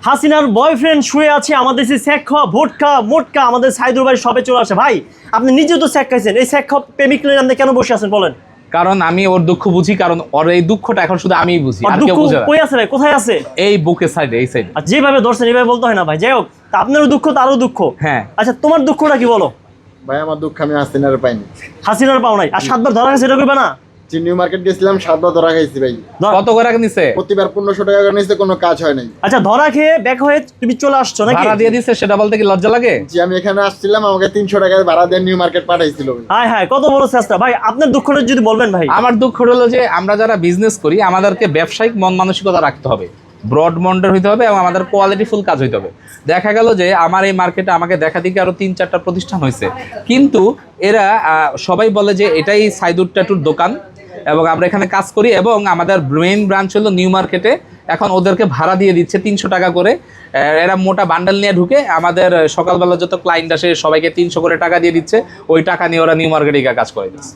হাসিনার বয়ফ্রেন্ড শুয়ে আছে, আমাদের সেই স্যাক খাওয়া ভোটকা মোটকা আমাদের সাইদুর ভাই সবে চলে আসে। ভাই আপনি নিজেও তো স্যাক খাইছেন, এই স্যাক খাওয়া প্রেমিক নিয়ে আপনি কেন বসে আছেন বলেন? কারণ আমি ওর দুঃখ বুঝি, কারণ ওর এই দুঃখটা এখন শুধু আমিই বুঝি, আর কেউ দুঃখ বুঝে না। কই আছে ভাই, কোথায় আছে? এই বুকের সাইডে, এই সাইডে। আর যেভাবে ধরছেন এইভাবে বলতে হয় না ভাই। যাই হোক, তা আপনারও দুঃখ তারও দুঃখ। হ্যাঁ। আচ্ছা তোমার দুঃখটা কি বলো? ভাই আমার দুঃখ আমি হাসিনার পাইনি। হাসিনার পাও নাই, আর 7 বার ধরা গেছে এটা কইবা না? নিউ মার্কেট গেছিলাম 7 বার ধরা খাইছি ভাই। কত করে নিছে? প্রতিবার 1500 টাকা করে নিছে, কোনো কাজ হয় নাই। আচ্ছা ধরা খেয়ে ব্যাক হয়ে তুমি চলে আসছো নাকি? ভাড়া দিয়ে দিছে, সেটা বলতে কি লজ্জা লাগে? জি আমি এখানে আসছিলাম, আমাকে 300 টাকা ভাড়া দিয়ে নিউ মার্কেট পাঠাইছিল। হায় হায়, কত বড় চেষ্টা ভাই। আপনার দুঃখটা যদি বলবেন ভাই। আমার দুঃখ হলো যে আমরা যারা বিজনেস করি আমাদেরকে ব্যবসায়িক মন মানসিকতা রাখতে হবে, ব্রড মন্ডের হইতে হবে এবং আমাদের কোয়ালিটিফুল কাজ হইতে হবে। দেখা গেল যে আমার এই মার্কেটে আমাকে দেখা দিকে আরো 3-4টা প্রতিষ্ঠান হয়েছে, কিন্তু এরা সবাই বলে যে এটাই সাইদুর ট্যাটুর দোকান এবং আমরা এখানে কাজ করি, এবং আমাদের মেইন ব্রাঞ্চ হলো নিউ মার্কেটে। এখন ওদেরকে ভাড়া দিয়ে দিচ্ছে 300 টাকা করে। এরা মোটা বান্ডেল নিয়ে ঢুকে আমাদের সকালবেলা যত ক্লায়েন্ট আসে সবাইকে 300 করে টাকা দিয়ে দিচ্ছে, ওই টাকা নিয়ে ওরা নিউ মার্কেটে কাজ করে দিচ্ছে।